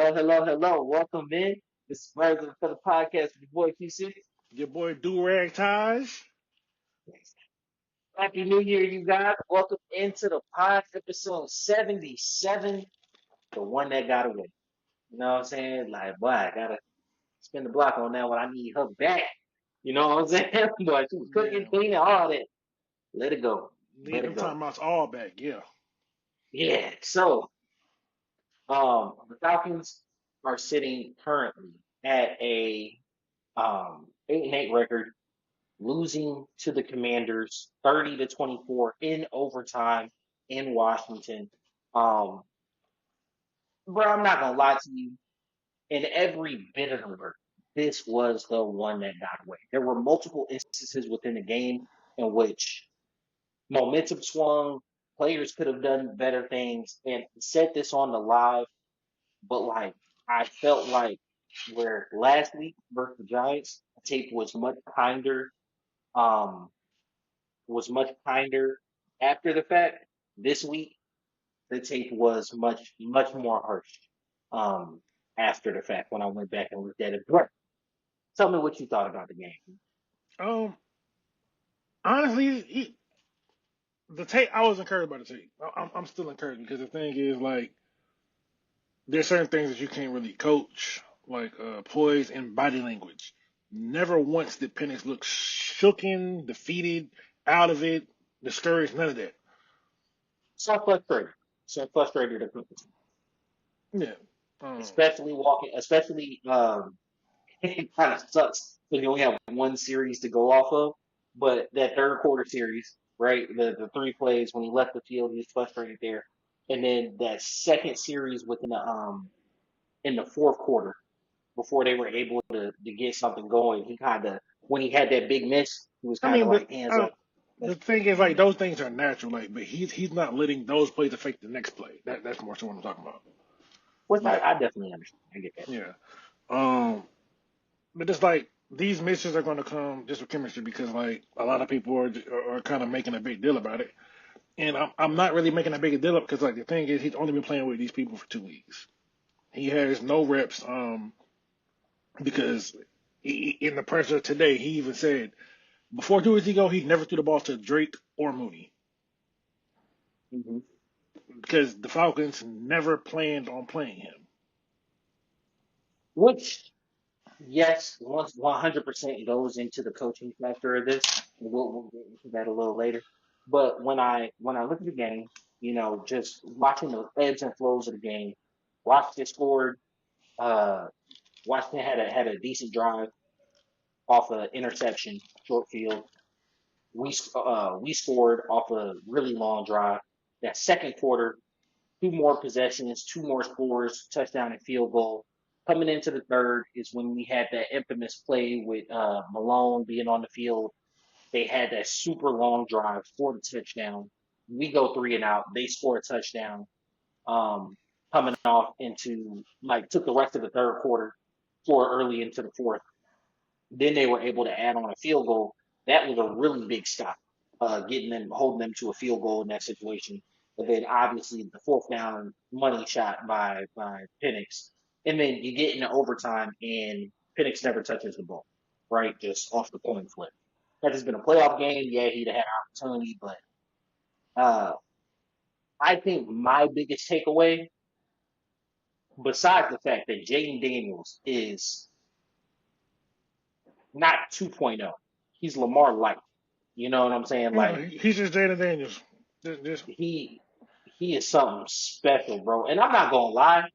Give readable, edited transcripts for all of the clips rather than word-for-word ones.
Hello, hello, hello. Welcome in. This is Virgil for the podcast with your boy Q6. Your boy Do-Rag Taj. Happy New Year, you guys. Welcome into the pod episode 77, the one that got away. You know what I'm saying? Like, boy, I gotta spin the block on that one. I need her back. You know what I'm saying? But she was cooking, Yeah, cleaning, all that. Let it go. need Let them it go. timeouts all back. Yeah. Yeah. So, the Falcons are sitting currently at a 8-8 record, losing to the Commanders 30-24 in overtime in Washington. Um, bro, I'm not gonna lie to you. In every bit of the word, this was the one that got away. There were multiple instances within the game in which momentum swung, players could have done better things, and said this on the live, but like I felt like where last week versus the Giants, the tape um was much kinder after the fact. This week, the tape was much more harsh um, after the fact when I went back and looked at it. But tell me what you thought about the game. Um. Honestly, the tape. I was encouraged by the tape. I'm still encouraged because the thing is, like, there's certain things that you can't really coach, like poise and body language. Never once did Penix look shooken, defeated, out of it, discouraged. None of that. So frustrated. So frustrated to put this, Yeah. Um. especially walking, especially it kind of sucks because you only have one series to go off of. But that third quarter series, right? The three plays when he left the field, he was frustrated there. And then that second series within the in the fourth quarter, before they were able to get something going, he kind of when he had that big miss, he was I kind of mean, like hands up. the thing is, like, those things are natural. Like, but he's not letting those plays affect the next play. That's more so what I'm talking about. Which Like, I definitely understand. I get that. yeah. Um, but it's like these misses are going to come just with chemistry because like a lot of people are kind of making a big deal about it, and I'm not really making a big deal up because like the thing is he's only been playing with these people for 2 weeks. He has no reps. Because in the pressure today he even said before 2 weeks ago he never threw the ball to Drake or Mooney Hmm. because the Falcons never planned on playing him. Which, yes, once 100% goes into the coaching factor of this. We'll get into that a little later. But when I look at the game, just watching the ebbs and flows of the game, Washington scored. Uh, Washington had a decent drive off an interception, short field. We scored off a really long drive. That second quarter, two more possessions, two more scores, touchdown and field goal. Coming into the third is when we had that infamous play with Malone being on the field. They had that super long drive for the touchdown. We go three and out. They score a touchdown. Um, Coming off into like took the rest of the third quarter, score early into the fourth. Then they were able to add on a field goal. That was a really big stop, getting them, holding them to a field goal in that situation. But then obviously the fourth down money shot by Penix, and then you get into overtime and Penix never touches the ball, right? Just off the coin flip. That has been a playoff game. Yeah, he'd have had an opportunity, but uh, I think my biggest takeaway, besides the fact that Jayden Daniels is not 2.0, he's Lamar Light. You know what I'm saying? No, Like he's just Jada Daniels. Just he he is something special, bro. And I'm not gonna lie,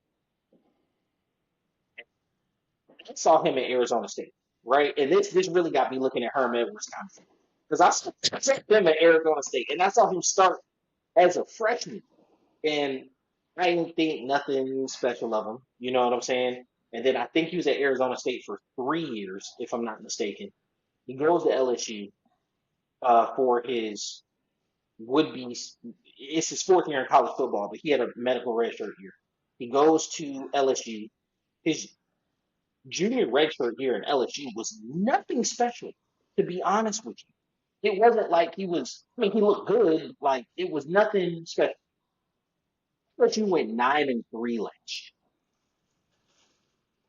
I saw him at Arizona State, right? And this really got me looking at Herman at Wisconsin because I saw him at Arizona State, and I saw him start as a freshman, and I didn't think nothing special of him. You know what I'm saying? And then I think he was at Arizona State for 3 years, if I'm not mistaken. He goes to LSU for his would be it's his fourth year in college football, but he had a medical redshirt year. He goes to LSU. His junior redshirt year in LSU was nothing special, to be honest with you. It wasn't like he was. I mean, he looked good. Like it was nothing special. LSU went 9-3 last year.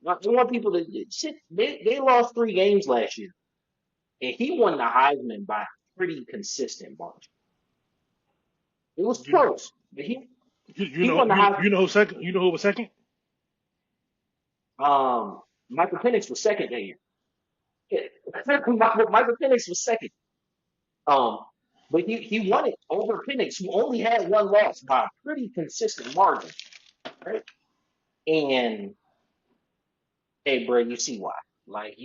I want people to shit. They lost 3 games last year, and he won the Heisman by a pretty consistent margin. It was You close, but you he know won the Heisman. you know who second? You know who was second? Michael Penix was second that year. Yeah, Michael Penix was second. Um, but he won it over Penix, who only had one loss by a pretty consistent margin, right? And hey, bro, you see why? Like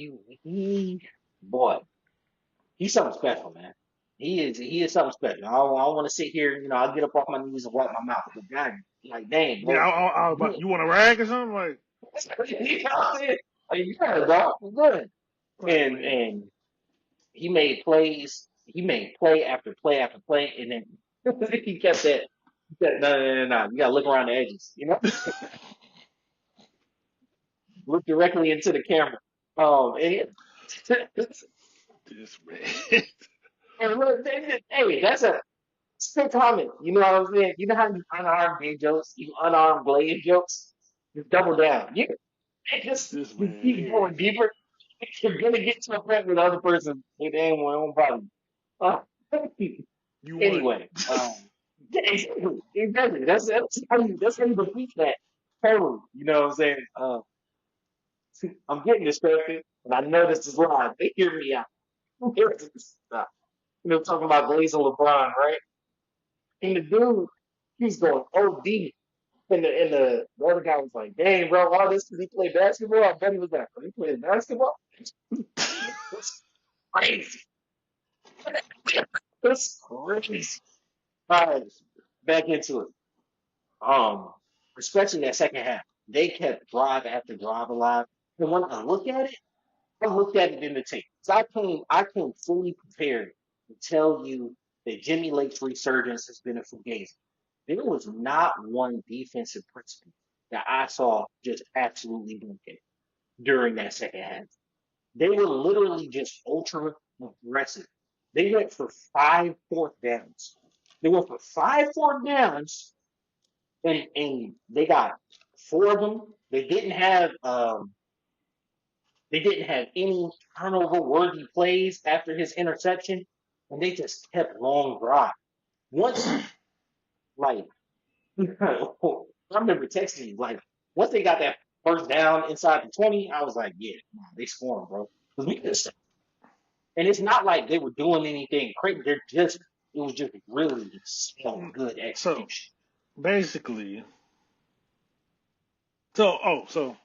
boy, he's something special, man. He is something special. I don't want to sit here, I'll get up off my knees and wipe my mouth. But God, like, dang, Yeah, bro, I was about, good. you want to rag or something? Like, You know what I'm saying? Like, yeah, dog, good. And man, he made plays. He made play after play after play, and then he kept that. No, no, no, no, no. You gotta look around the edges. Look directly into the camera. And this man. and look, hey, it's a comment. You know what I'm saying? You know how you unarmed gay jokes, you unarmed blade jokes. You double down. This You man keep here. going deeper. You're gonna get to a point where the other person they ain't one problem. Uh, You won. anyway, yeah, exactly. That's how you defeat that. Totally. You know what I'm saying? I'm getting distracted, and I know this is live. They hear me out. Talking about Blaze and LeBron, right? And the dude, he's going OD. And the other guy was like, dang, bro, all this because he played basketball? I bet he was like, he played basketball? That's crazy. That's crazy. All right, back into it. Um, Especially that second half. They kept drive after drive alive. And when I looked at it in the tape. So I came fully prepared to tell you that Jimmy Lake's resurgence has been a fugazi. There was not one defensive principle that I saw just absolutely broken during that second half. They were literally just ultra aggressive. They went for 5 4th downs. They went for 5 4th downs, and they got 4 of them. They didn't have any turnover worthy plays after his interception, and they just kept long drive. Once, like, I remember texting you, like, once they got that first down inside the 20, I was like, yeah, nah, they scoring, bro. Because we just, and it's not like they were doing anything crazy. It was just really good So execution. basically, so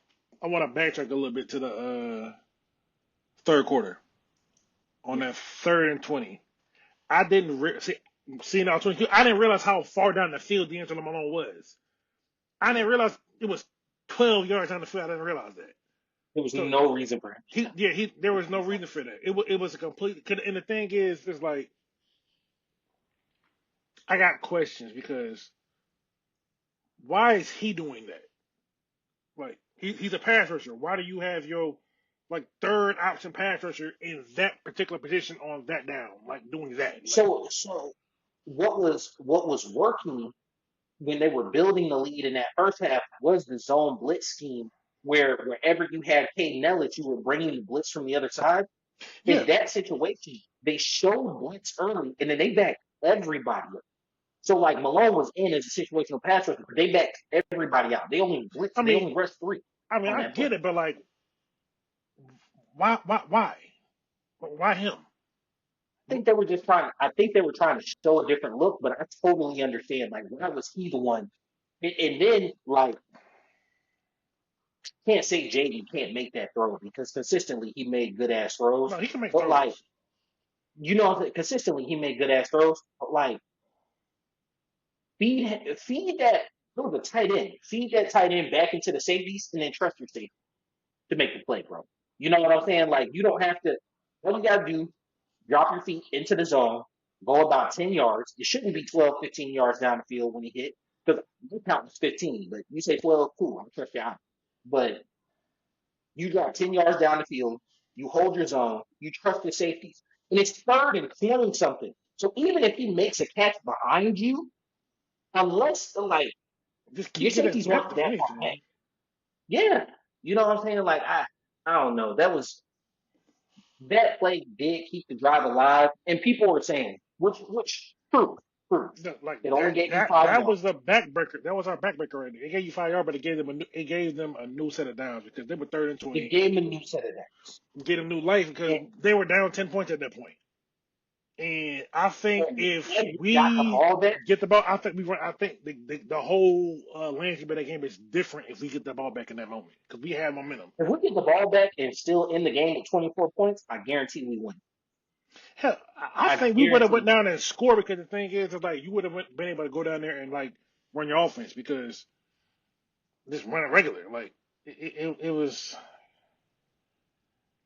I want to backtrack a little bit to the third quarter on Yeah. that 3rd and 20. I didn't see now 22. I didn't realize how far down the field D'Angelo Malone was. I didn't realize it was 12 yards down the field. I didn't realize that. There was So no reason for him to stop. he there was no reason for that. It was a complete. And the thing is, it's like I got questions because why is he doing that? Like he's a pass rusher. Why do you have your like third option pass rusher in that particular position on that down, like doing that? Like So what was working when they were building the lead in that first half was the zone blitz scheme, where wherever you had Kay Nellis, you were bringing the blitz from the other side. In yeah, that situation, they showed blitz early, and then they backed everybody up. So like Malone was in as a situational pass rusher, but they backed everybody out. They only I blitzed, they mean, only rushed 3 on I that play. get it, but like why him? I think they were trying to show a different look, but I totally understand. Like, why was he the one? And then, like, can't say Jayden can't make that throw because consistently he made good ass throws. No, he can make But like, throws. consistently he made good ass throws. But like, feed that. It was a tight end. Feed that tight end back into the safeties, and then trust your safety to make the play, bro. You know what I'm saying? Like, you don't have to. All you gotta do, drop your feet into the zone, go about 10 yards. It shouldn't be 12, 15 yards down the field when he hit because you count as 15, but you say 12, cool, I'm trust you out. But you drop 10 yards down the field, you hold your zone, you trust your safeties, and it's third and 20 something. So even if he makes a catch behind you, unless like Just your keep getting safeties weren't better. If that far back. anything, Yeah. You know what I'm saying? Like I don't know. That play did keep the drive alive, and people were saying, which true, true. Like It only gave you that 5 that yards. was the backbreaker. That was our backbreaker right there. It gave you 5 yards, but it gave them a new set of downs because they were third and It 20. gave them a new set of downs. Get them new life because And, they were down 10 points at that point. And I think and if had we got the we ball back, get the ball, I think we run. I think the whole landscape of that game is different if we get the ball back in that moment because we had momentum. if we get the ball back and still in the game with 24 points, I guarantee we win. Hell, I I think we would have went guarantee. down and scored because the thing is like you would have been able to go down there and like run your offense because just run it regular. Like it was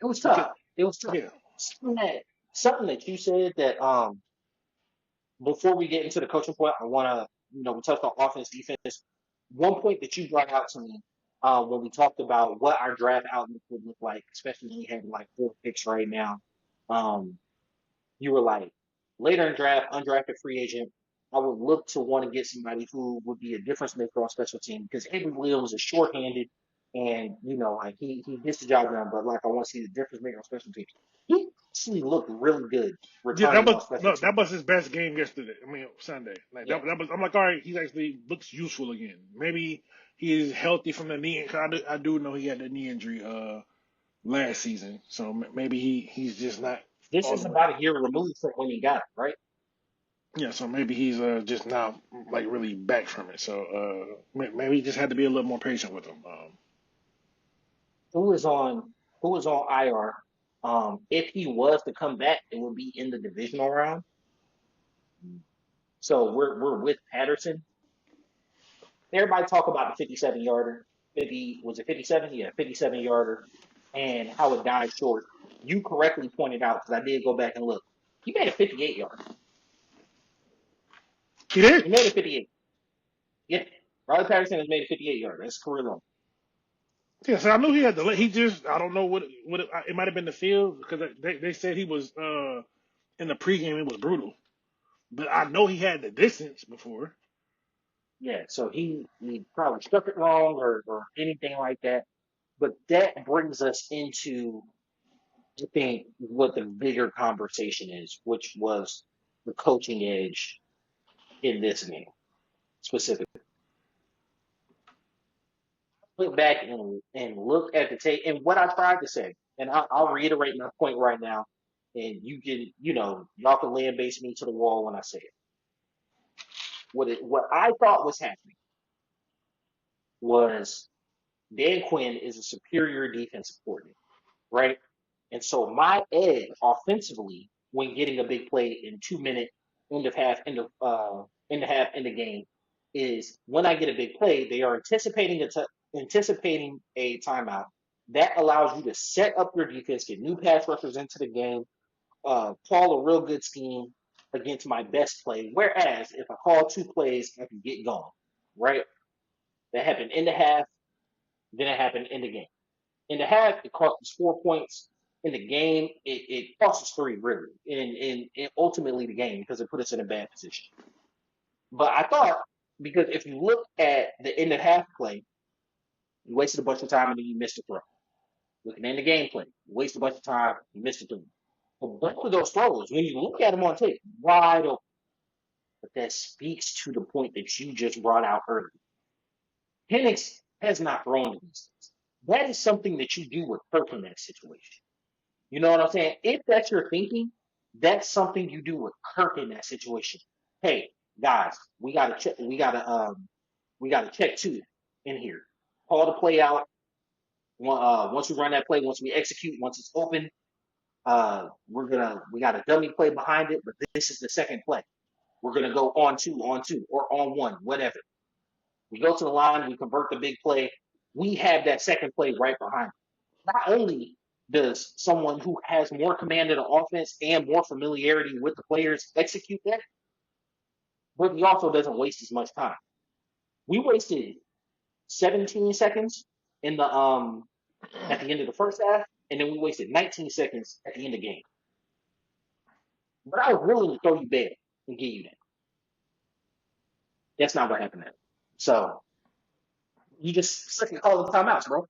It was because tough. It was tough. yeah. Something that, something that you said that before we get into the coaching point, I want to, we touched on offense, defense. One point that you brought out to me when we talked about what our draft outlook would look like, especially when we had like 4 picks right now. Um, you were like, later in draft, undrafted free agent, I would look to want to get somebody who would be a difference maker on special team because Avery Williams is shorthanded and, like he gets the job done, but like I want to see the difference maker on special teams. He actually looked really good Yeah, that returning was on special no, that teams. was his best game yesterday. I mean Sunday. Like Yeah. that was. I'm like, all right, he actually looks useful again. Maybe he is healthy from the knee. 'Cause I do know he had the knee injury last season, so maybe he's just not This all is the way. about a year removed from when he got it, right? Yeah, so maybe he's just now like really back from it. So maybe he just had to be a little more patient with him. Who is on who is on IR? If he was to come back, it would be in the divisional round. So we're with Patterson. Everybody talk about the 57 yarder. 50 was it 57? Yeah, 57 yarder, and how it died short. You correctly pointed out because I did go back and look. He made a 58 yarder. He did. He made a 58. Yeah, Riley Patterson has made a 58 yarder. That's career low. Yeah, so I knew he had the. He just I don't know what it might have been the field because they said he was in the pregame it was brutal, but I know he had the distance before. Yeah, so he probably struck it wrong or anything like that. But that brings us into, I think, what the bigger conversation is, which was the coaching edge in this game specifically. Look back and look at the tape and what I tried to say, and I'll reiterate my point right now, and you can, y'all can land base me to the wall when I say it. What I thought was happening was Dan Quinn is a superior defensive coordinator, right? And so my edge offensively when getting a big play in 2 minute end of half end of game is when I get a big play, they are anticipating a timeout. That allows you to set up your defense, get new pass rushers into the game, call a real good scheme against my best play. Whereas if I call 2 plays, I can get going, right? That happened in the half, then it happened in the game. In the half, it cost us 4 points. In the game, it cost us three, really, and ultimately the game because it put us in a bad position. But I thought, because if you look at the end of half play, you wasted a bunch of time and then you missed a throw. Looking in the game play, you wasted a bunch of time, you missed a throw. But both of those throws, when you look at them on tape, wide open. But that speaks to the point that you just brought out earlier. Penix has not thrown to these things. That is something that you do with Kirk in that situation. You know what I'm saying? If that's your thinking, that's something you do with Kirk in that situation. Hey, guys, we gotta check. We gotta check two in here. Call the play out. Once we run that play, once we execute, once it's open, we got a dummy play behind it, but this is the second play. We're gonna go on two, or on one, whatever. We go to the line, we convert the big play. We have that second play right behind it. Not only does someone who has more command of the offense and more familiarity with the players execute that, but he also doesn't waste as much time. We wasted 17 seconds in the at the end of the first half, and then we wasted 19 seconds at the end of the game. But I was willing to throw you back and give you that. That's not what happened there. So you just second call the timeouts, bro.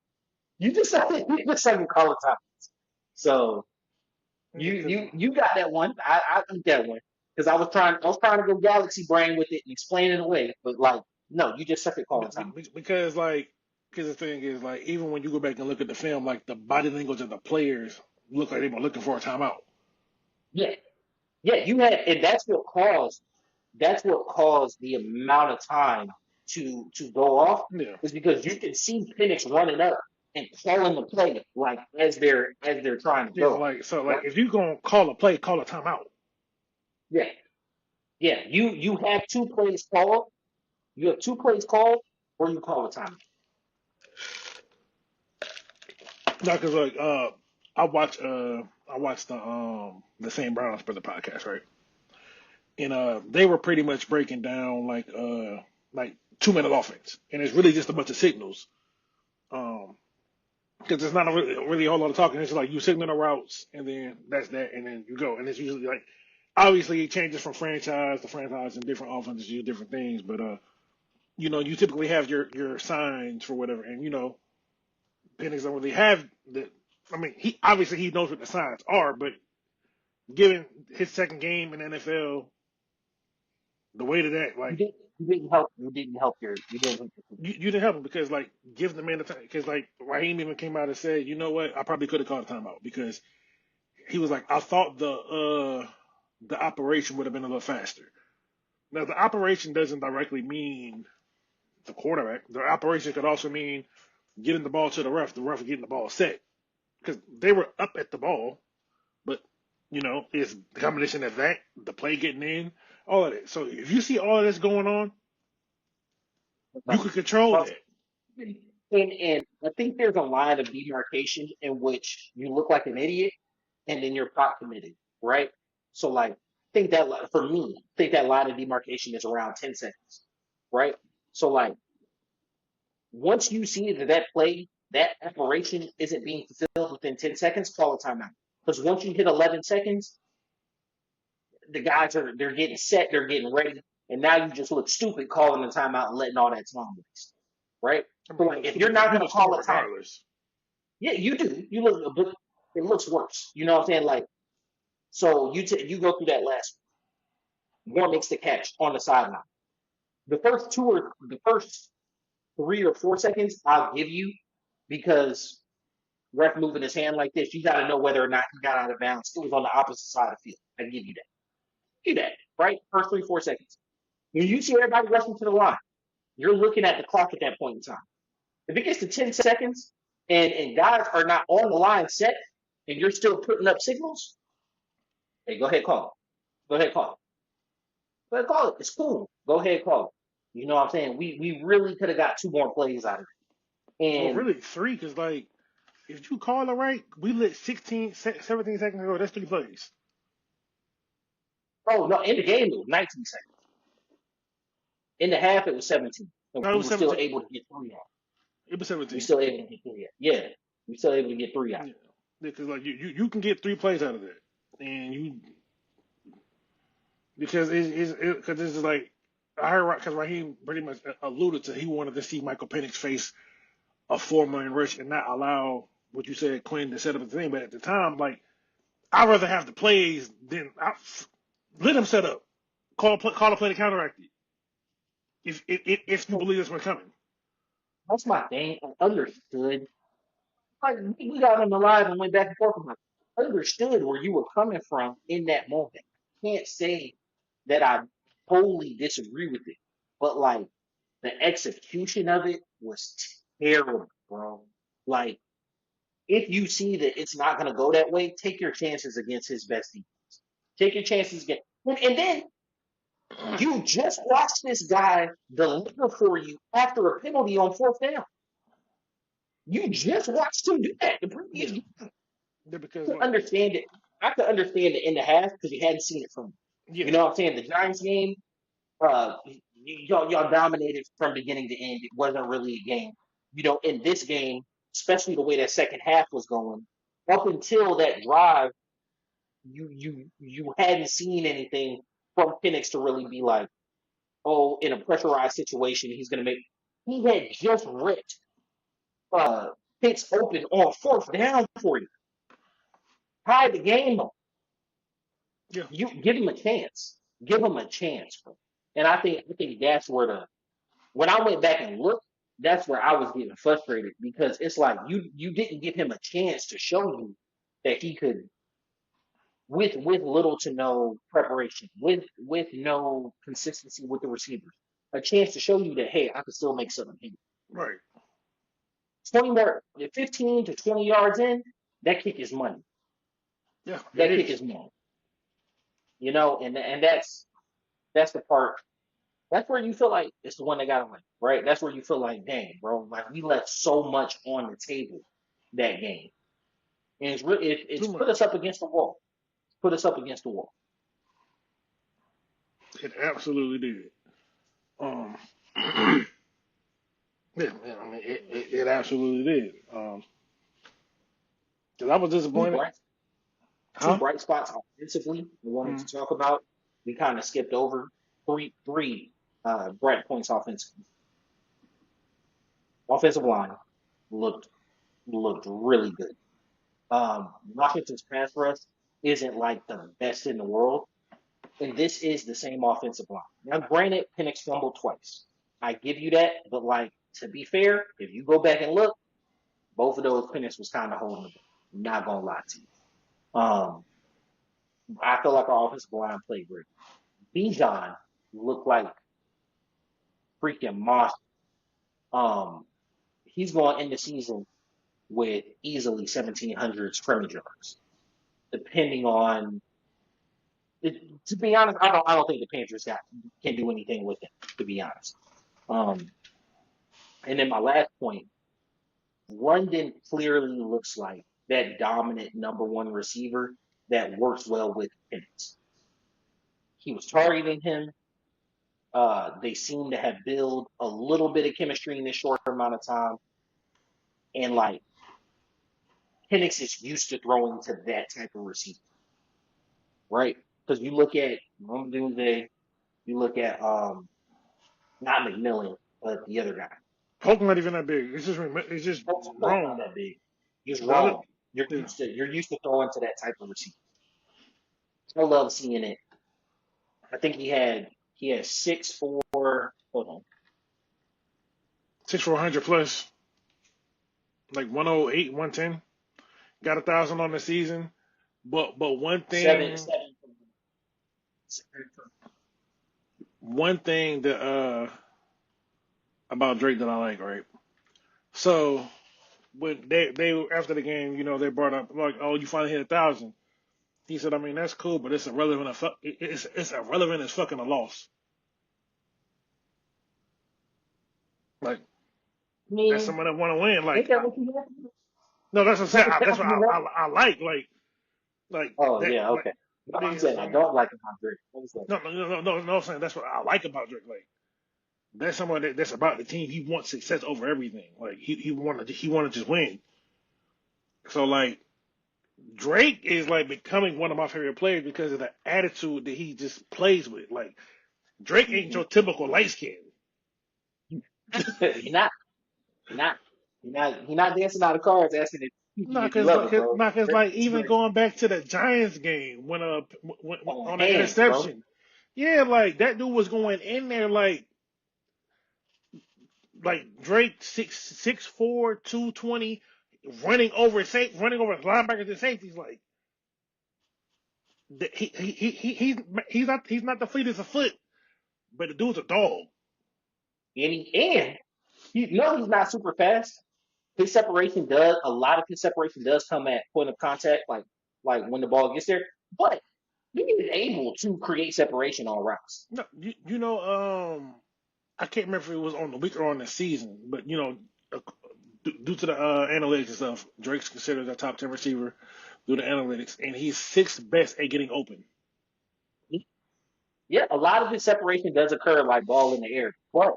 you just said call it time. So Yeah, because you got that one. I took that one because I was trying to go galaxy brain with it and explain it away, but like no, you just suck at calling time. because like because the thing is like even when you go back and look at the film, like the body language of the players look like they were looking for a timeout. Yeah, yeah, you had, and that's what caused the amount of time to go off Yeah, is because you can see Penix running up and calling the play like as they're trying to yeah. go. Like so, like Right? if you gonna call a play, call a timeout. Yeah, yeah. You have two plays called. You have two plays called, or you call a time. Not because like I watched the St. Brown's Brother podcast, right? And they were pretty much breaking down like 2 minute offense, and it's really just a bunch of signals. Um, because there's not really a whole lot of talking. It's like you signal the routes, and then that's that, and then you go. And it's usually like obviously it changes from franchise to franchise, and different offenses use different things. But you typically have your signs for whatever, and Penix don't really have the. I mean, he knows what the signs are, but given his second game in the NFL, the way to that, You like didn't. You didn't help. You didn't help your. You didn't help your team. you didn't help him because like give the man the time because like Raheem even came out and said, you know what, I probably could have called a timeout because he was like, I thought the operation would have been a little faster. Now the operation doesn't directly mean the quarterback. The operation could also mean getting the ball to the ref getting the ball set because they were up at the ball, but it's the combination of that, the play getting in, all of it. So if you see all of this going on, you Okay. can control Well, that. and I think there's a line of demarcation in which you look like an idiot and then you're pot committed, right? So like, for me, I think that line of demarcation is around 10 seconds, right? So like, once you see that play, that operation isn't being fulfilled within 10 seconds, call a timeout. Because once you hit 11 seconds, the guys they're getting set, they're getting ready, and now you just look stupid calling the timeout and letting all that time waste, right? I mean, So you like, look if you're stupid. not You gonna look stupid call a time, regardless. yeah, you do. You look, but it looks worse. You know what I'm saying? Like, so you go through that last one makes the catch on the sideline. The first 3 or 4 seconds, I'll give you because ref moving his hand like this, you got to know whether or not he got out of bounds. It was on the opposite side of the field. I give you that. Do that, right? First 3 4 seconds. When you see everybody rushing to the line, you're looking at the clock at that point in time. If it gets to 10 seconds and guys are not on the line set and you're still putting up signals, hey, go ahead, call it. Go ahead, call it. Go ahead, call it. It's cool. Go ahead, call it. You know what I'm saying? We really could have got two more plays out of it. Well, And really, three, because, like, if you call it right, we lit 17 seconds ago. That's 3 plays. oh no, in the game it was 19 seconds. In the half it was 17. And No, it we was were still 17. able to get three out. It was We 17. still able to get three out. Yeah. We still able to get three out. Yeah. Because, like, you can get 3 plays out of that. And because because this is like, I heard, because Raheem pretty much alluded to he wanted to see Michael Penix face a 4 million rush and not allow what you said, Quinn, to set up the thing. But at the time, like, I'd rather have the plays than let him set up. Call a play to counteract it. If you So believe this one coming. that's my thing. I understood. Like we got on the live and went back and forth about it. I understood where you were coming from in that moment. I can't say that I totally disagree with it. But like the execution of it was terrible, bro. Like if you see that it's not gonna go that way, take your chances against his best team. Take your chances again. And then you just watched this guy deliver for you after a penalty on fourth down. You just watched him do that the previous Yeah, game. yeah, I because could like understand it. I could understand it in the half because you hadn't seen it from him. You yeah, know what I'm saying? The Giants game, y'all dominated from beginning to end. It wasn't really a game. In this game, especially the way that second half was going, up until that drive, you hadn't seen anything from Penix to really be like, oh, in a pressurized situation, he's going to make. He had just ripped. Penix open on fourth down for you. Tie the game up. Yeah. You give him a chance. Give him a chance, bro. And I think that's where the when I went back and looked, that's where I was getting frustrated because it's like you didn't give him a chance to show you that he could with little to no preparation, with no consistency with the receivers, a chance to show you that hey, I can still make something here. Right. 20 more, 15 to 20 yards in, that kick is money. Yeah, it That kick is. is money. And that's the part. That's where you feel like it's the one that got to win, right? That's where you feel like, dang, bro, like we left so much on the table that game, and it's Too put us much. up against the wall. Put us up against the wall. It absolutely did. Um, yeah, I mean, it absolutely did. 'Cause I was Two disappointed. bright two Huh? bright spots offensively we wanted Mm. to talk about. We kind of skipped over three bright points offensively. Offensive line looked looked really good. Washington's pass rush isn't like the best in the world, and this is the same offensive line. Now, granted, Penix fumbled twice. I give you that, but like to be fair, if you go back and look, both of those Penix was kind of holding the ball. I'm not gonna lie to you. I feel like our offensive line played great. Bijan looked like freaking monster. Um, he's going to end the season with easily 1,700 scrimmage yards, depending on. To be honest, I don't think the Panthers can do anything with him. To be honest, um, and then my last point, London clearly looks like that dominant number one receiver that works well with Penix. He was targeting him. They seem to have built a little bit of chemistry in this short amount of time, and like Penix is used to throwing to that type of receiver, right? Because you look at Doomsday, you look at not McMillan, but the other guy. Polk not even that big. It's just Pope's not wrong. that big. Just The other, wrong. You're yeah. used to you're used to throwing to that type of receiver. I love seeing it. I think he had 6'4". Hold on, 6 400 plus, like 108, 110. Got 1,000 on the season. But seven seven. one thing that about Drake that I like, right? So when they after the game, they brought up like, oh, you finally hit 1,000. He said, I mean, that's cool, but it's irrelevant. It's irrelevant as fucking a loss. Like I that's mean, someone that want to win. ain't Like that what you have? no, that's what I'm saying. Is that That's what what you have? I like. Like Oh that. yeah, Like okay. No, I'm because saying I don't like him on Drake. I was like, no. I'm saying that's what I like about Drake. Like that's someone that's about the team. He wants success over everything. Like he wanted to just win. So like Drake is like becoming one of my favorite players because of the attitude that he just plays with. Like Drake ain't your typical light skin. he not, he not, he not dancing out of cards asking if you Cause love like, it, bro. like It's even great. going back to the Giants game when On on the hands, bro. interception, yeah, like that dude was going in there like Drake 6'4", 220, running over linebackers and safeties. Like he's not the fleetest of foot, but the dude's a dog. And you know he's not super fast. His separation does a lot of his separation does come at point of contact, like when the ball gets there. But he is able to create separation on routes. No, I can't remember if it was on the week or on the season, but uh, due to the analytics and stuff, Drake's considered a top 10 receiver due to analytics, and he's sixth best at getting open. Yeah, a lot of his separation does occur like ball in the air, but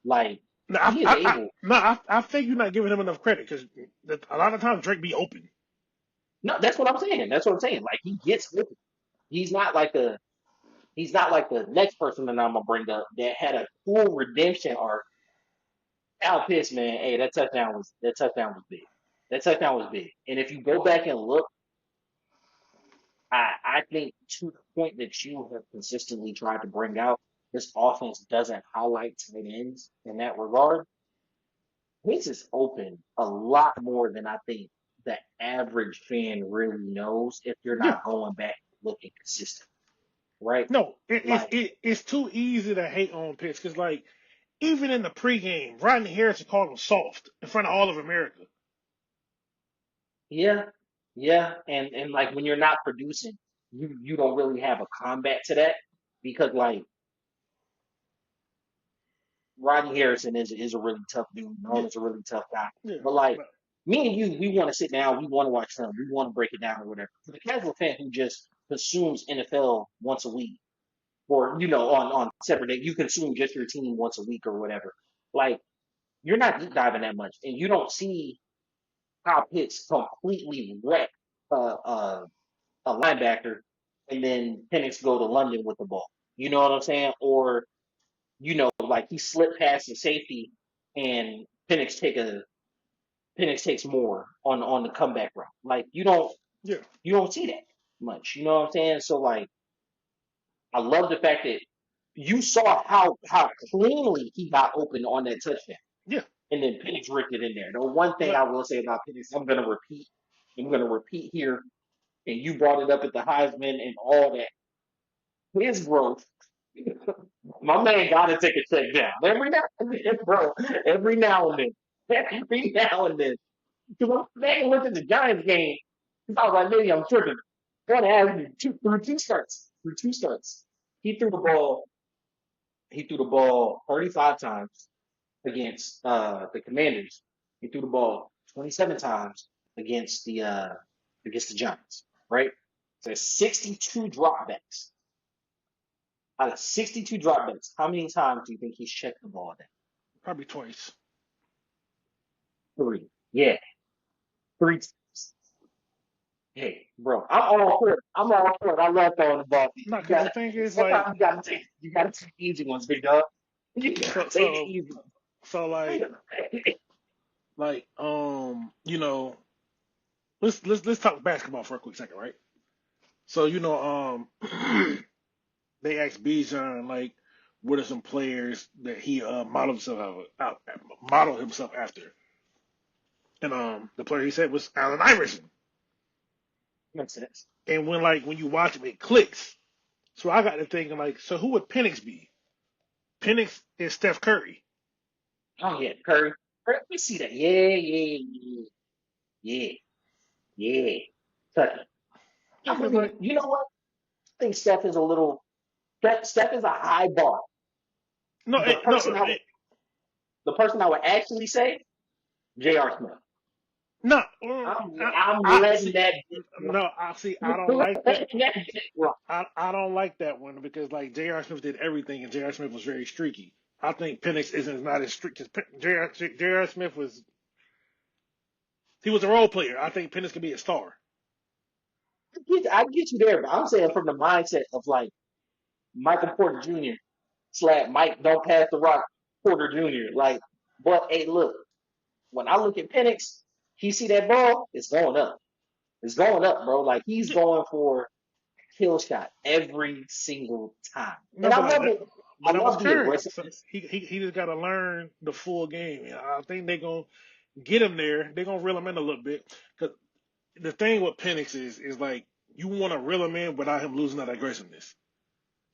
like Now, he is able. I think you're not giving him enough credit because a lot of times Drake be open. No, that's what I'm saying. That's what I'm saying. Like he gets open. He's not like the he's not like the next person that I'm gonna bring up that had a cool redemption arc. Al Pitts, man, hey, that touchdown was big. That touchdown was big. And if you go back and look, I think to the point that you have consistently tried to bring out, this offense doesn't highlight tight ends in that regard. His is open a lot more than I think the average fan really knows if you're Yeah. not going back and looking consistent, right? No, Like, it's too easy to hate on Pitts because like even in the pregame, Rodney Harrison called him soft in front of all of America. yeah, yeah, and like when you're not producing, you don't really have a combat to that because like Rodney Harrison is a really tough dude, known Yeah, as a really tough guy. yeah. But like But me and you, we want to sit down, we want to watch film, we want to break it down or whatever. For the casual fan who just consumes NFL once a week, or on separate day, you consume just your team once a week or whatever. Like you're not deep diving that much, and you don't see how Pitts completely wreck a linebacker, and then Penix go to London with the ball. You know what I'm saying? Or like he slipped past the safety, and Penix takes more on the comeback route. Like yeah, you don't see that much. You know what I'm saying? So like I love the fact that you saw how cleanly he got open on that touchdown, yeah. and then Penix ripped it in there. The one thing But I will say about Penix, I'm gonna repeat here, and you brought it up at the Heisman and all that. His growth, my man got to take a check down every now and then, bro. Every now and then, every now and then. Because I'm back and looked at the Giants game, because I was like, maybe I'm tripping. One has me through two starts. He threw the ball. He threw the ball 35 times against the Commanders. He threw the ball 27 times against the Giants. Right. So there's 62 dropbacks. Out of 62 dropbacks, how many times do you think he's checked the ball down? probably twice. Three. Yeah, three times. Hey, bro, I'm all for it. I'm all for it. I love throwing the ball. No, You because the got thing is like sometimes you gotta take the easy ones, big dog. You gotta so take the so easy so like ones. like let's talk basketball for a quick second, right? So they asked Bijan like what are some players that he modeled himself after, and the player he said was Allen Iverson. Makes sense. And when you watch him, it clicks. So I got to thinking like, so who would Penix be? Penix is Steph Curry. Oh yeah, Curry. We see that. Yeah, yeah, yeah, yeah, yeah. Touch it. Yeah, I because believe. like You know what? I think Steph is a little. Steph is a high bar. no, The no, person I would, the person I would actually say, J.R. Smith. no. I'm I letting see. that No, I see. I don't like that. letting that rock. I don't like that one because like J.R. Smith did everything and J.R. Smith was very streaky. I think Penix isn't not as streaky because J.R. Smith was he was a role player. I think Penix could be a star. I get you there, but I'm saying from the mindset of like Michael Porter Jr. / Mike don't pass the rock Porter Jr. Like, but hey, look, when I look at Penix, he see that ball, it's going up. It's going up, bro. Like he's Yeah, going for kill shot every single time. no, And I but love it. I that was love the Curry. So aggressiveness. he just got to learn the full game. And I think they're gonna get him there. They're gonna reel him in a little bit because the thing with Penix is like you want to reel him in without him losing that aggressiveness.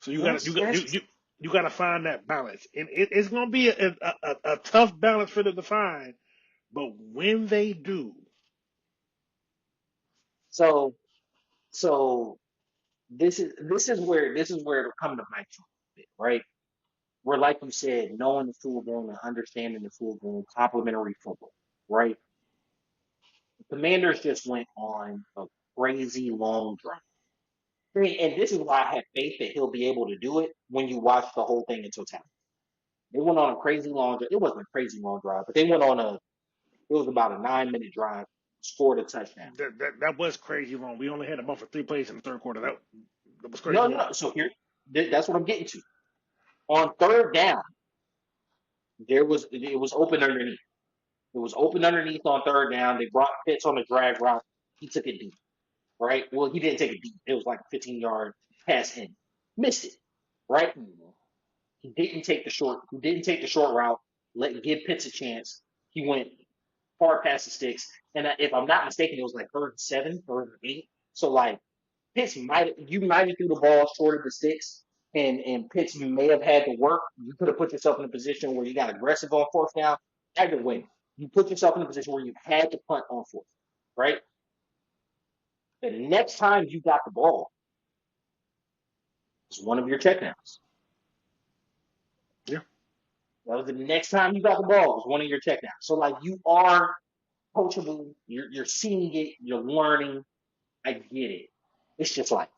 So Yes, yes. you got to find that balance, and it's going to be a tough balance for them to find. But when they do, So so this is where it'll come to my bit, right? Where like you said, knowing the full game and understanding the full game, complementary football, right? The Commanders just went on a crazy long drive. I mean, and this is why I have faith that he'll be able to do it when you watch the whole thing in totality. They went on a crazy long drive. It wasn't a crazy long drive, but they went on it was about a 9 minute drive, scored a touchdown. that was crazy long. We only had them for 3 plays in the third quarter. That was crazy No, long. no. So here, that's what I'm getting to. On third down, it was open underneath. It was open underneath on third down. They brought Pitts on the drag route. He took it deep, right? Well, he didn't take it deep. It was like a 15-yard pass in. Missed it, right? He didn't take the short. He didn't take the short route. Give Pitts a chance. He went far past the sticks. And if I'm not mistaken, it was like third and 7, third and 8. So like you might have threw the ball short of the sticks, and Pitts may have had to work. You could have put yourself in a position where you got aggressive on fourth down. Either way, you put yourself in a position where you had to punt on fourth, right? The next time you got the ball was one of your checkdowns. Yeah. That was the next time you got the ball was one of your checkdowns. So like you are coachable. You're seeing it. You're learning. I get it. It's just like,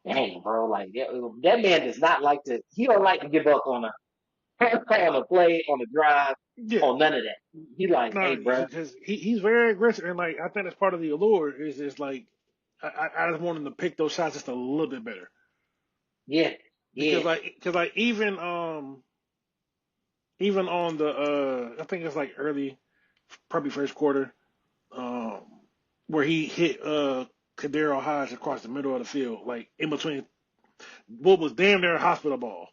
dang, bro. Like that man does not like to. He don't like to give up on a on a play, on a drive, Yeah. on none of that. He like, No, hey, bro. because he's very aggressive, and like I think that's part of the allure is just like I just want him to pick those shots just a little bit better Yeah, yeah. because like even on the I think it's like early probably first quarter um where he hit Kadero Hodge across the middle of the field like in between what was damn near a hospital ball.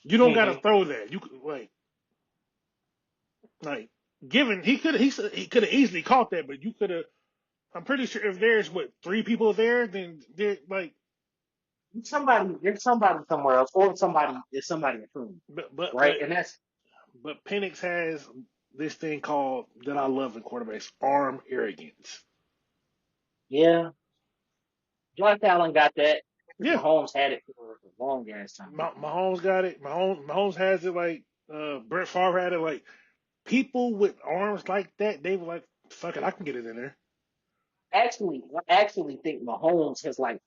You don't got to Hmm. throw that. You like given he could have easily caught that, but you could have. I'm pretty sure if there's what 3 people there, then they're like, There's somebody somewhere else, or somebody is somebody approved, but but right? but And that's but Penix has this thing called that I love in quarterbacks arm arrogance. yeah. Josh Allen got that. Yeah, Mahomes had it for a long ass time. Mahomes got it. Mahomes has it like Brett Favre had it. Like people with arms like that, they were like, fuck it, I can get it in there. I actually think Mahomes has like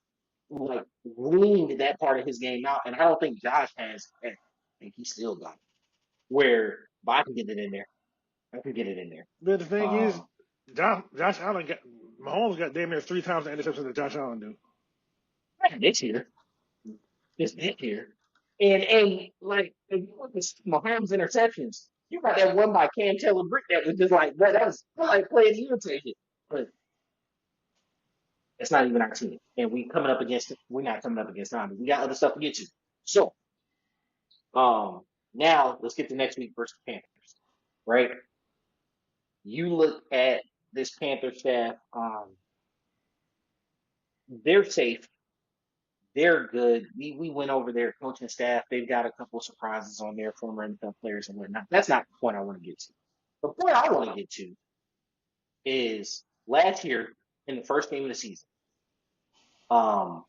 weaned that part of his game out, and I don't think Josh has. I think he still got it. Where, but I can get it in there. I can get it in there. But the thing is, Um, Josh Allen got Mahomes got damn near 3 times the interception that Josh Allen do. this year, this year, and like if you look at Mahomes interceptions, you got that one by Cam Taylor Brick that was just like, bro, that was like playing irritated. But it's not even our team, and we're not coming up against them. We got other stuff to get to. So, um, now let's get to next week versus the Panthers, right? You look at this Panther staff. They're safe. They're good. We went over their coaching staff. They've got a couple of surprises on their former NFL players and whatnot. That's not the point I want to get to. The point I want to get to is last year in the first game of the season, um,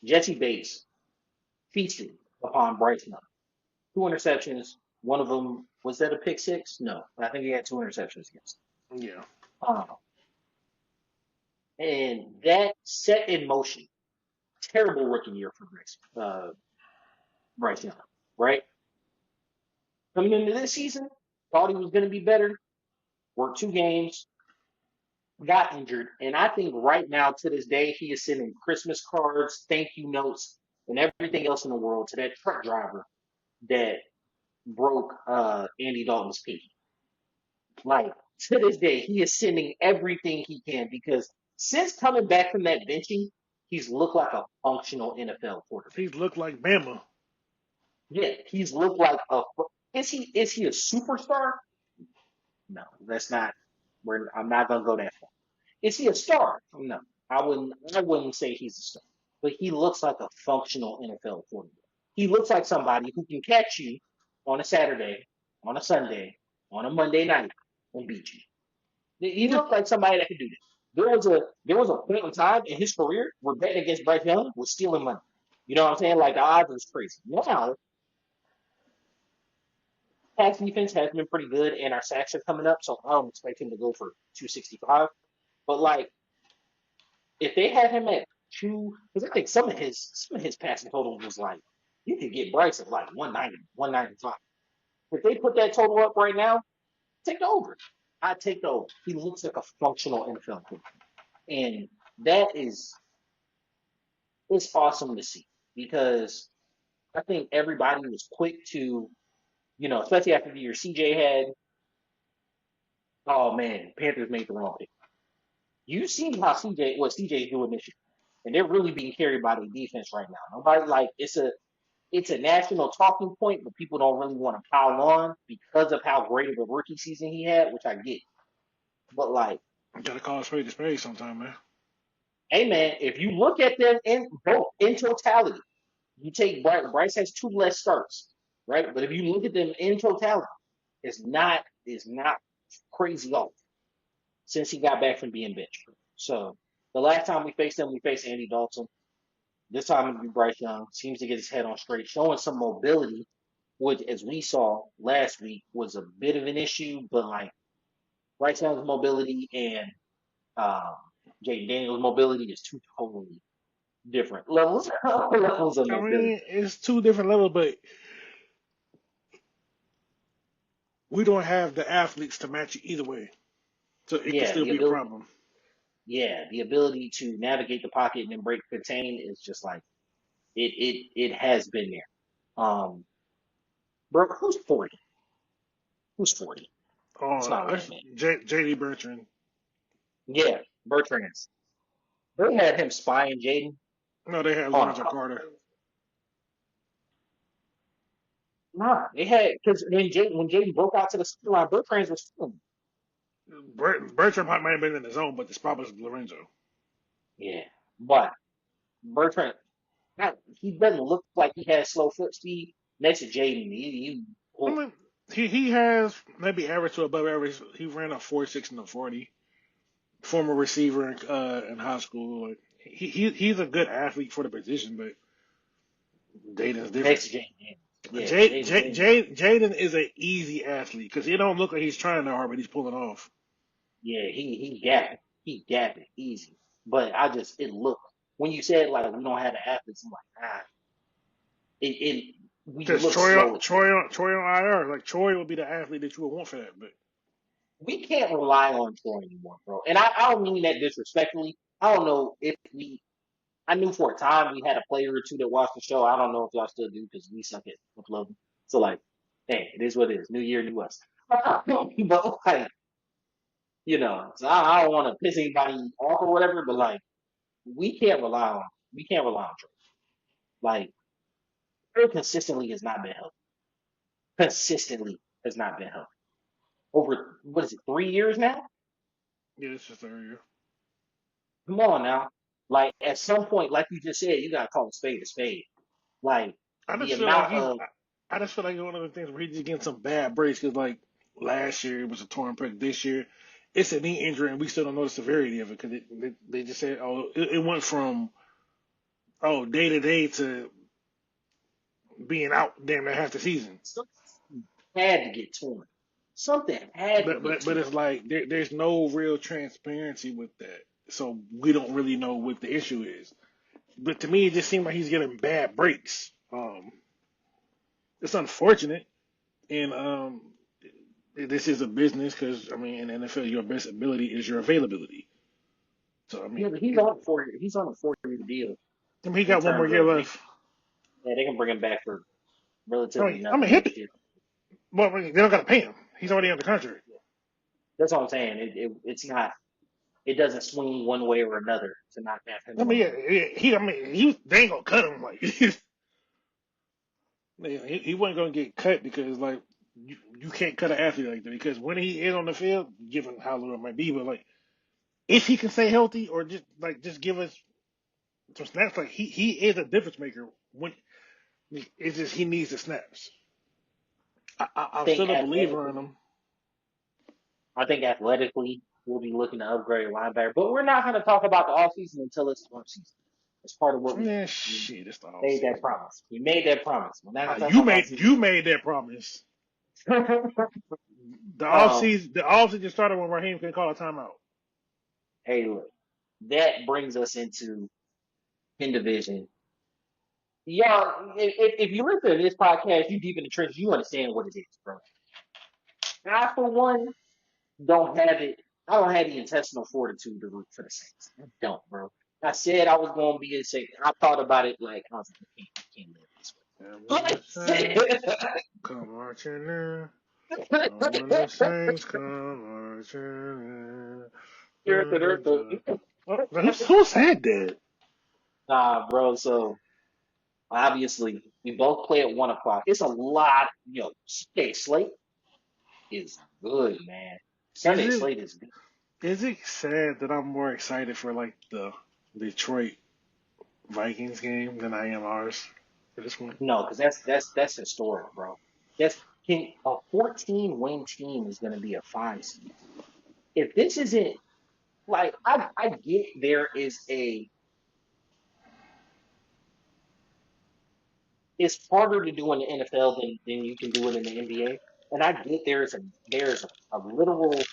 Jesse Bates feasted upon Bryce Young. 2 interceptions. One of them was that a pick six? No, I think he had 2 interceptions against Yeah, him. And that set in motion terrible rookie year for Bryce Young, right? Coming into this season, thought he was going to be better. Worked 2 games, got injured, and I think right now to this day he is sending Christmas cards, thank you notes, and everything else in the world to that truck driver that broke Andy Dalton's feet. Like to this day, he is sending everything he can because since coming back from that benching, he's looked like a functional NFL quarterback. he's looked like Bama. Yeah, he's looked like a. Is he a superstar? No, that's not. I'm not gonna go that far. Is he a star? No, I wouldn't say he's a star. But he looks like a functional NFL quarterback. He looks like somebody who can catch you on a Saturday, on a Sunday, on a Monday night, and beat you. He Yeah, looked like somebody that could do that. There was a point in time in his career where betting against Bryce Young was stealing money. You know what I'm saying? Like the odds was crazy. Now pass defense has been pretty good, and our sacks are coming up, so I don't expect him to go for 265. But like, if they had him at two, because I think some of his passing total was like you could get Bryce at like 190, 195. If they put that total up right now, take the over. I take the over. He looks like a functional NFL player, and that is it's awesome to see because I think everybody was quick to, especially after the year CJ had. Oh man, Panthers made the wrong pick. You see how CJ's doing this year, and they're really being carried by the defense right now. Nobody like it's a national talking point, but people don't really want to pile on because of how great of a rookie season he had, which I get. But like, You gotta call a spade a spade sometime, man. hey man, if you look at them in both in totality, you take Bryce has two less starts, right? But if you look at them in totality, it's not crazy off since he got back from being benched. So the last time we faced Andy Dalton. This time it'll be Bryce Young. Seems to get his head on straight, showing some mobility, which, as we saw last week, was a bit of an issue. But like Bryce Young's mobility and um, Jayden Daniels' mobility is two totally different levels levels of I mobility. mean, it's two different levels, but we don't have the athletes to match it either way, so it could Yeah, still the be a ability. problem. Yeah, the ability to navigate the pocket and then break contain is just like it has been there. Bro, who's 40? Who's 40? It's not That's right, man. JD Bertrand. Yeah, Bertrand. They had him spying Jaden No, they had on a Lorenzo Carter. nah. They had because when Jaden broke out to the sideline, Bertrand was filming. Bertrand might have been in the zone, but the spot was Lorenzo. Yeah, but Bertrand, he doesn't look like he has slow foot speed next to Jaden. I Oh, mean, he has maybe average to above average. He ran a 4.6 and a 40. Former receiver in high school. Like he's a good athlete for the position, but Jaden's different. next to Jaden. Yeah, Jaden. Jayden is an easy athlete because he don't look like he's trying that hard, but he's pulling off. Yeah, he gapping easy. But I just it looked when you said like we don't have the athletes. I'm like it we Because look slow. Troy on IR, like Troy would be the athlete that you would want for that. But We can't rely on Troy anymore, bro. And I don't mean that disrespectfully. I don't know if we. I knew for a time we had a player or two that watched the show. I don't know if y'all still do because we suck at uploading. So like, hey, it is what it is. New year, new us. But like, so I don't want to piss anybody off or whatever. But like, we can't rely on we can't rely on Troy. Like, Troy consistently has not been healthy. Consistently has not been healthy. Over what is it, 3 years now? yeah, it's just area. Come on now. Like at some point, like you just said, you gotta call a spade a spade. Like I the just feel like amount he's. of I just feel like one of the things where he's just getting some bad breaks because like last year it was a torn pec. This year it's a knee injury, and we still don't know the severity of it because they just said it went from day to day to being out damn near half the season. something had to get torn. Something had to get But torn. it's like there's no real transparency with that, so we don't really know what the issue is. But to me, it just seemed like he's getting bad breaks. It's unfortunate, and this is a business because I mean, in the NFL, your best ability is your availability. So I Yeah, mean, but he's on a 4 year deal he in got one more terms year of they left. yeah, they can bring him back for relatively I mean, nothing next year. well, they don't got to pay him. He's already under contract. That's all I'm saying. It's not it doesn't swing one way or another to not have him I on mean, the yeah, roster. they ain't gonna cut him. Like, he wasn't gonna get cut because like you can't cut an athlete like that because when he is on the field, given how low it might be, but like if he can stay healthy or just give us some snaps, like he is a difference maker. When it's just he needs the snaps. I I'm think still a believer in athletically him. I think athletically we'll be looking to upgrade linebacker. But we're not gonna talk about the offseason until it's offseason. It's part of what Man, we shit, it's the off made that season. promise. We made that promise. We're not gonna talk You about made offseason. you made that promise. um, The off season started when Raheem can call a timeout. hey, look, that brings us into in division. Y'all, if you listen to this podcast, you deep in the trenches, you understand what it is, bro. I, for one, don't have it. I don't have the intestinal fortitude to root for the Saints. I don't, bro. I said I was going to be a Saint. I thought about it like I was like, I can't live this And way. when the Saints come marching in. Oh, when the saints come marching in. Oh, who said that? Nah, bro. So obviously we both play at 1 o'clock. It's a lot. Okay, slate is good, man. Is Sunday it slate is good. is it sad that I'm more excited for like the Detroit Vikings game than I am ours at this point? No, because that's historic, bro. That's a 14-win team is going to be a 5 seed. If this isn't like I get there is a it's harder to do in the NFL than you can do it in the NBA, and I get there's a literal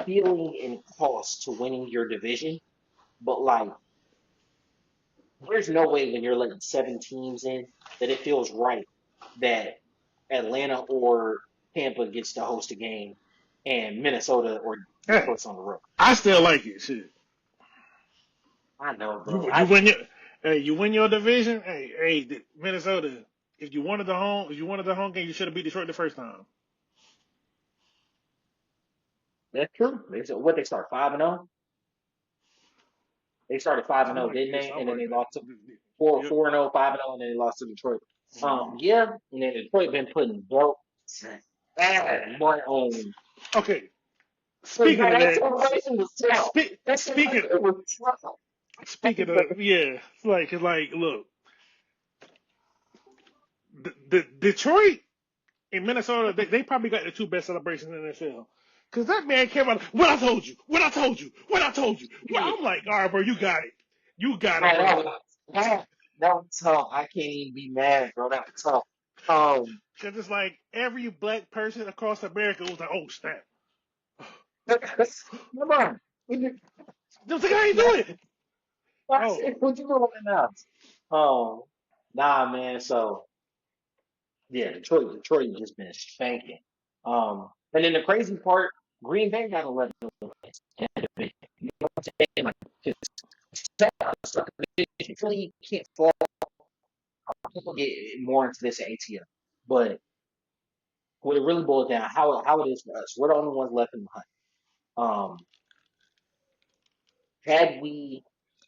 feeling and cost to winning your division, but like there's no way when you're letting 7 teams in that it feels right that Atlanta or Tampa gets to host a game and Minnesota or Hey, Detroit's on the road. I still like it. Shit, I know, bro. you win your you win your division. Minnesota. If you wanted the home game, you should have beat Detroit the first time. That's true. What they start 5-0. They started five and Something zero, like didn't yeah, they? something And then like they that. lost to four Yep. 4-0, 5-0, and then they lost to Detroit. Mhm. Yeah, and then Detroit been putting belt boy on. Okay. So Speaking of that that, celebration was tough. That speaking celebration was tough. speaking of yeah, it's like look, the Detroit and Minnesota, they probably got the two best celebrations in the NFL. Cause that man came out, what I told you, what I told you, what I told you. Well, Yeah, I'm like, all right, bro, you got it, man, bro. that was tough. I can't even be mad, bro. That was tough. Um, Cause it's like every black person across America was like, oh snap, come on. just like how you doing it. That's Oh, it. What you doing now? Nah, man. So yeah, Detroit just been spanking. And then the crazy part, Green Bay got 11 wins. You know what I'm saying? Like, you really can't fall. People get more into this ATM, but what it really boils down, how it is for us, we're the only ones left in the hunt. Um, had we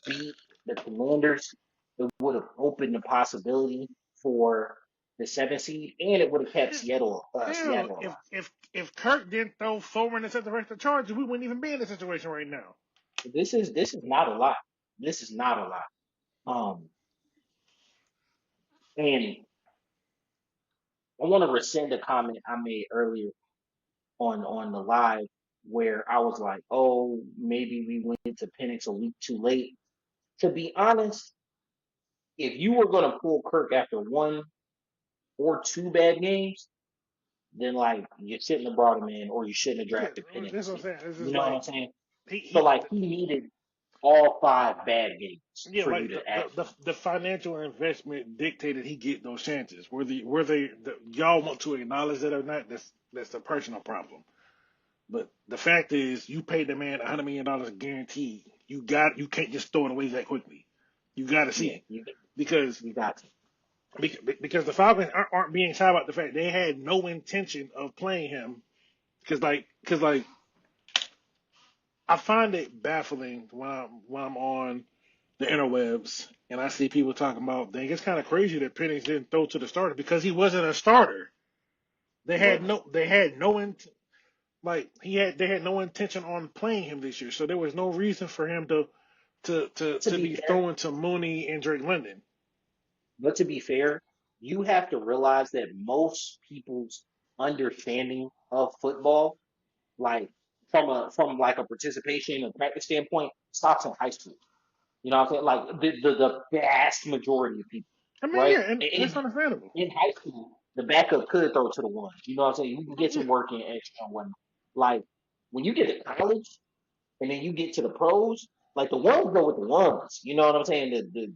beat the Commanders, it would have opened the possibility for the 7 seed, and it would have kept hell, Seattle alive. if Kirk didn't throw 4 interceptions versus the Chargers, we wouldn't even be in this situation right now. This is not a lot. This is not a lot. Um, and I want to rescind a comment I made earlier on the live where I was like, "Oh, maybe we went to Penix a week too late." To be honest, if you were going to pull Kirk after 1 or 2 bad games, then like you shouldn't have brought him in, or you shouldn't have Yeah, drafted Penix. that's what I'm saying. It's You just know what like I'm saying? So he like he needed all 5 bad games yeah, for you like to actually. the financial investment dictated he get those chances. Y'all want to acknowledge that or not, that's a personal problem. But the fact is, you paid the man $100 million guaranteed. You can't just throw it away that quickly. You got to see Yeah, it because you got to. because the Falcons aren't being shy about the fact they had no intention of playing him. Because I find it baffling when I'm on the interwebs and I see people talking about, dang, it's kind of crazy that Penix didn't throw to the starter because he wasn't a starter. He wasn't. They had no like they had no intention on playing him this year, so there was no reason for him To to be be fair, throwing to Mooney and Drake London. but to be fair, you have to realize that most people's understanding of football, like from like a participation and practice standpoint, stops in high school. You know what I'm saying? Like the vast majority of people, I mean, right? yeah, and that's understandable. In high school, the backup could throw to the one. You know what I'm saying? You can get Yeah, some work in extra and whatnot. Like when you get to college and then you get to the pros, like the ones go with the ones. You know what I'm saying? The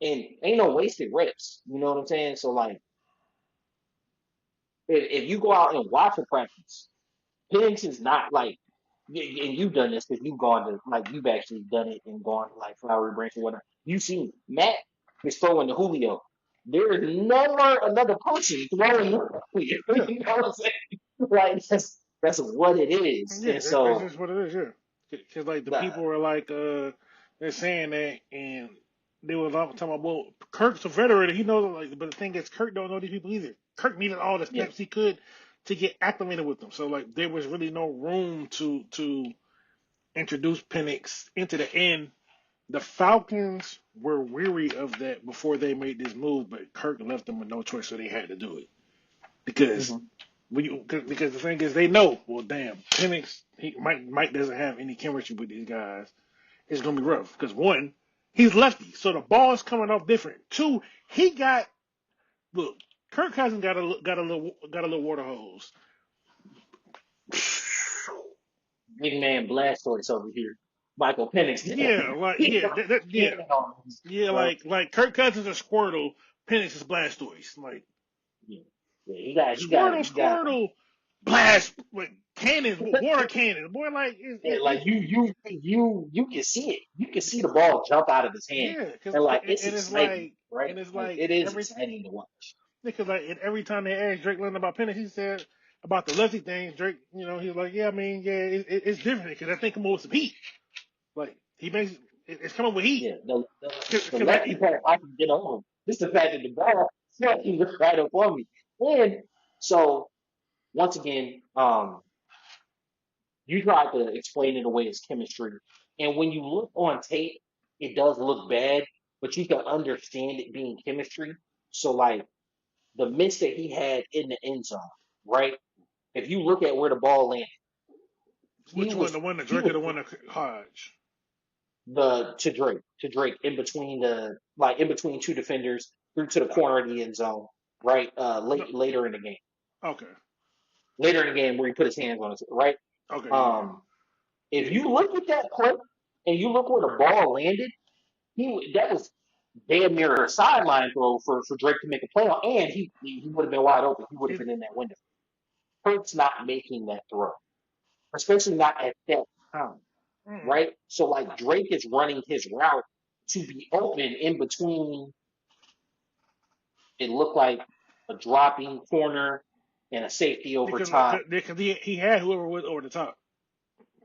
and ain't no wasted reps. You know what I'm saying? So like if you go out and watch a practice, Penix is not like and you've done this because you've gone to like you've actually done it and gone to like Flowery Branch or whatnot. You see Matt is throwing to Julio. There is never another person throwing to Julio. yeah. You know what I'm saying? Like that's what it is. Yeah, And that's so just what it is. Yeah, because like the the people were like, they're saying that, and they were talking about, well, Kirk's a veteran. He knows, like, but the thing is, Kirk don't know these people either. Kirk needed all the yeah. steps he could to get acclimated with them. So like, there was really no room to introduce Penix into the end. The Falcons were weary of that before they made this move, but Kirk left them with no choice, so they had to do it because Hmm. because the thing is they know, well, damn, Penix, Mike doesn't have any chemistry with these guys. It's gonna be rough because one, he's lefty, so the ball's coming off different. Two, he got look, Kirk Cousins got a little water hose. Big man Blastoise over here. Michael Penix. Yeah, like He yeah, yeah, can't on him, yeah, bro. like Kirk Cousins is Squirtle, Penix is Blastoise, like Yeah. Yeah, he got Squirtle, blast with cannons, with water cannons. Boy, like yeah, like you can see it. You can see the ball jump out of his hand. yeah, cause And like it's and it's exciting, like right? and it's Like like it is every exciting to watch. because like and every time they asked Drake London about Penix, he said about the lefty thing. Drake, he was like, yeah, I mean, yeah, it's different because I think I'm with some heat. Like he makes it's coming with heat. Yeah, the Cause like lefty part I can get over. Just the fact that the ball fucking was right up on me. And so once again, you tried to explain it away as chemistry. And when you look on tape, it does look bad, but you can understand it being chemistry. So like the miss that he had in the end zone, right? If you look at where the ball landed, he which one, was the one that he Drake or was the one that Hodge? the to Drake in between the like in between two defenders through to the corner of the end zone, right? No, Later in the game, okay, later in the game where he put his hands on it, right? okay, yeah. Um, if you look at that play and you look where the ball landed, that was damn near a sideline throw for Drake to make a play on, and he would have been wide open. He would have It, been in that window. Hurts not making that throw, especially not at that time, mm, right? So like Drake is running his route to be open in between. It looked like a dropping corner and a safety over top. because he had whoever was over the top.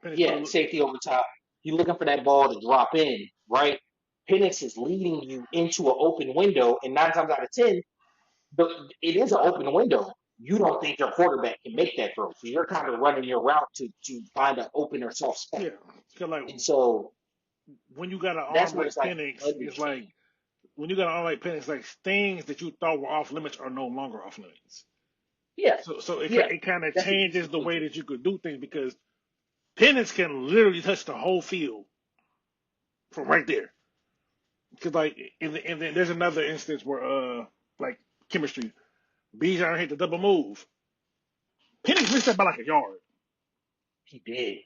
Penix Yeah, probably safety over top. You're looking for that ball to drop in, right? Penix is leading you into an open window, and 9 times out of 10, it is an open window. You don't think your quarterback can make that throw, so you're kind of running your route to find an open or soft spot. yeah. Cause like And so when you got an that's arm where like it's like Penix, it's like understanding. when you got an arm like Penix, like things that you thought were off limits are no longer off limits. Yeah, So yeah, it kind of that's changes the exactly way true. that you could do things because Penix can literally touch the whole field from right there. Because like and then there's another instance where like chemistry, Bijan hit the double move. Penix missed that by like a yard. He did,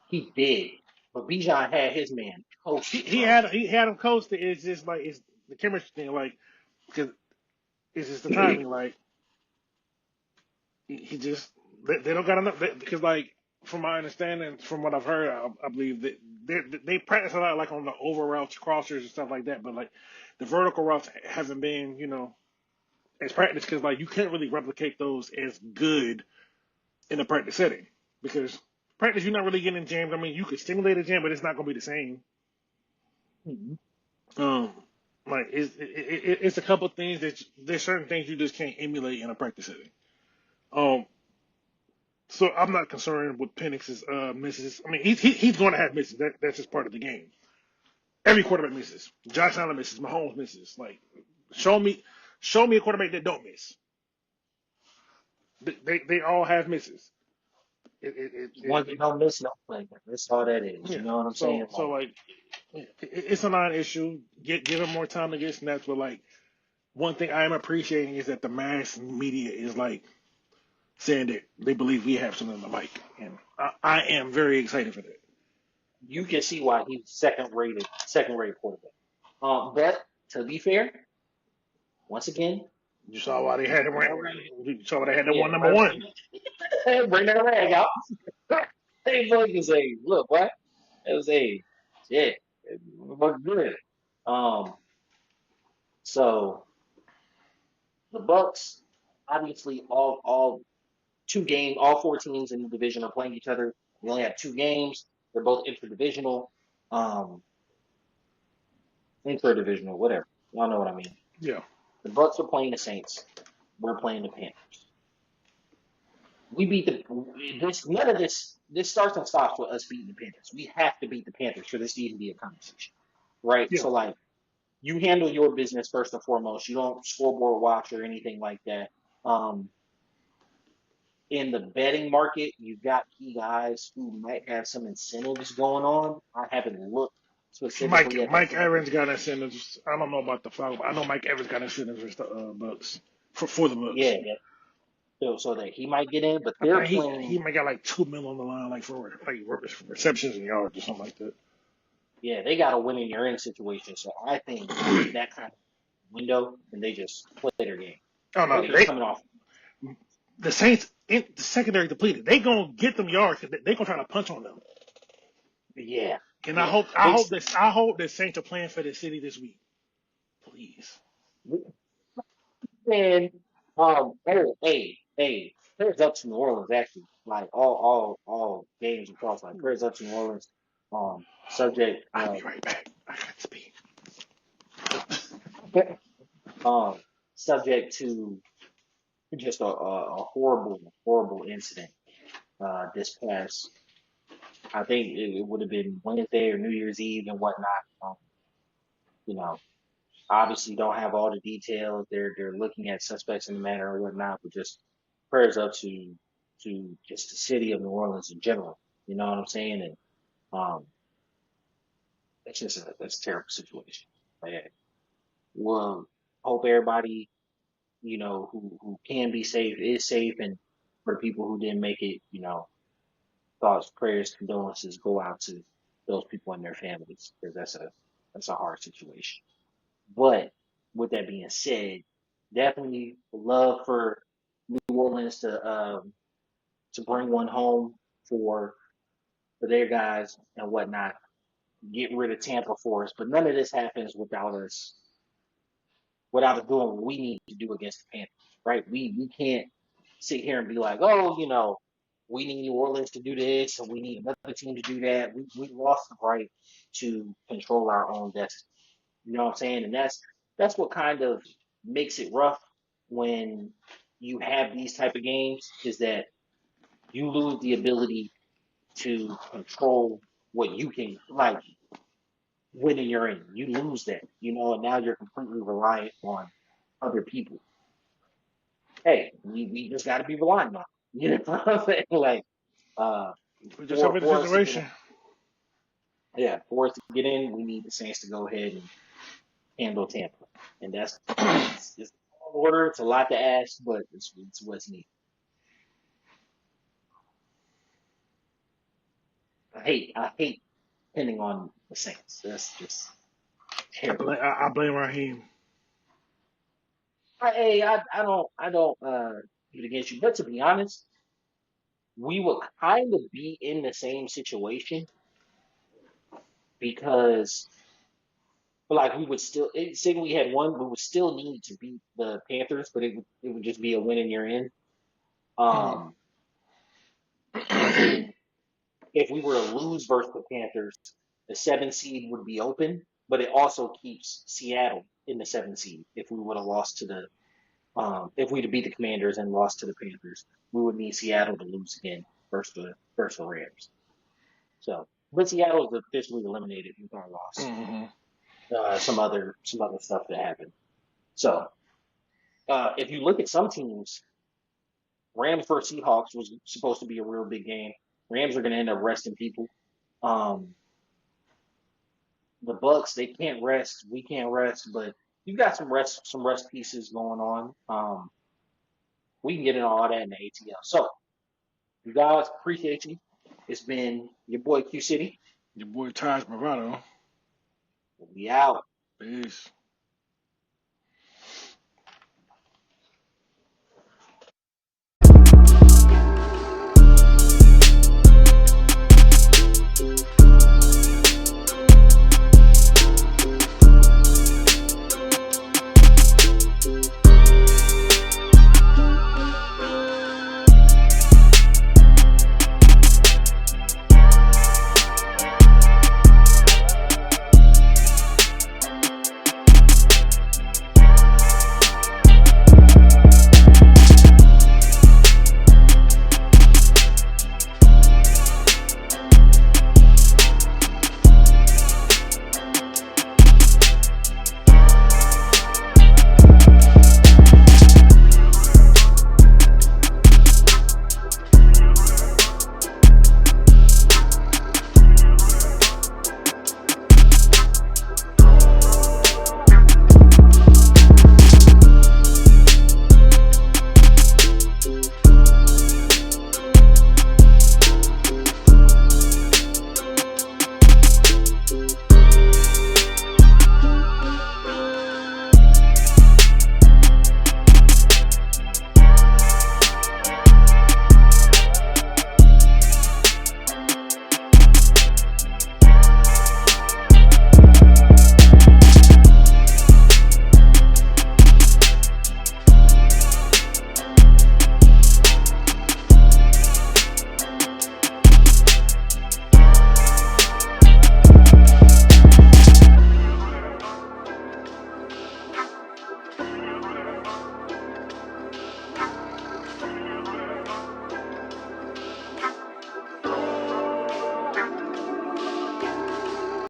he did. But Bijan had his man coasted, bro. He had him coasted. It's just like it's the chemistry thing, like because it's just the timing. Like he just they don't got enough because like from my understanding, from what I've heard, I believe that they practice a lot like on the over routes, crossers and stuff like that. But like the vertical routes haven't been as practice because like you can't really replicate those as good in a practice setting because practice you're not really getting jammed. I mean you could stimulate a jam, but it's not going to be the same. Mhm. Um, like it's a couple things that there's certain things you just can't emulate in a practice setting. Um, so I'm not concerned with Penix's misses. I mean, he's going to have misses. That's just part of the game. Every quarterback misses. Josh Allen misses. Mahomes misses. Like, show me, show me a quarterback that don't miss. They all have misses. One that don't miss no play. That's all that is. Yeah. You know what I'm saying? So Like, like, it's a non-issue. Give him more time to get snaps. But like, one thing I am appreciating is that the mass media is like saying that they believe we have something on the mic, and I am very excited for that. you can see why he's second rated quarterback. But to be fair, once again, You saw why they had him. bring that rag. You saw why they had that Yeah, one number one. bring that rag out. Hey, look and say, look, what? It was a shit. It looked good. Um, so the Bucks, obviously, all all 4 teams in the division are playing each other. We only have 2 games. They're both interdivisional, um, interdivisional, whatever. Y'all know what I mean. Yeah. The Bucks are playing the Saints. We're playing the Panthers. We beat none of this starts and stops with us beating the Panthers. We have to beat the Panthers for this to even be a conversation. Right? Yeah. So like you handle your business first and foremost. You don't scoreboard watch or anything like that. Um, in the betting market, you've got key guys who might have some incentives going on. I haven't looked specifically at the Mike Falcons. Evans got incentives. I don't know about the Falcons, but I know Mike Evans got incentives for the Bucks for the Bucks. Yeah, yeah. So that he might get in, but I they're think playing. he might got like 2 mil on the line, like for receptions and yards or something like that. Yeah, they got a win in your in situation. So I think that kind of window, and they just play their game. Oh no, They're coming off. the Saints in the secondary depleted. They gonna get them yards because they gonna try to punch on them. Yeah, And yeah. I hope the Saints are playing for the city this week. Please. And hey, prayers up to New Orleans actually. Like all games across, like prayers up to New Orleans. Subject I'll be right back. I got to speak. um subject to just a horrible incident. This past, I think it would have been Wednesday or New Year's Eve and whatnot. You know, obviously don't have all the details. They're looking at suspects in the matter or whatnot, but just prayers up to just the city of New Orleans in general. You know what I'm saying? And um, it's just that's a terrible situation. Like, well, hope everybody who can be safe is safe, and for the people who didn't make it, thoughts, prayers, condolences go out to those people and their families because that's a hard situation. But with that being said, definitely love for New Orleans to bring one home for their guys and whatnot. Get rid of Tampa for us, but none of this happens without us doing what we need to do against the Panthers, right? We can't sit here and be like, oh, we need New Orleans to do this and we need another team to do that. We lost the right to control our own destiny. You know what I'm saying? And that's what kind of makes it rough when you have these type of games is that you lose the ability to control what you can like when you're in. You lose that, and now you're completely reliant on other people. Hey, we just got to be reliant on. You know what I'm saying? Like, uh, We just hope for it's a for us to get, situation. yeah, for us to get in, we need the Saints to go ahead and handle Tampa, and it's a tall order. It's a lot to ask, but it's what's needed. I hate depending on the Saints. That's just terrible. I blame Raheem. I don't get against you, but to be honest, we would kind of be in the same situation because like we would still say we had one, we would still need to beat the Panthers, but it would just be a win and you're in. Mm. Um, and then if we were to lose versus the Panthers, the 7 seed would be open, but it also keeps Seattle in the 7 seed. If we would have lost to the if we'd have beat the Commanders and lost to the Panthers, we would need Seattle to lose again versus the Rams. So, but Seattle is officially eliminated with our loss. Mm-hmm. Some other stuff that happened. So, if you look at some teams, Rams versus Seahawks was supposed to be a real big game. Rams are going to end up resting people. Um, the Bucks they can't rest, we can't rest, but you got some rest pieces going on. We can get into all that in the ATL. So, you guys appreciate you. It's been your boy Q City. Your boy Taj Bravado. We'll be out. Peace.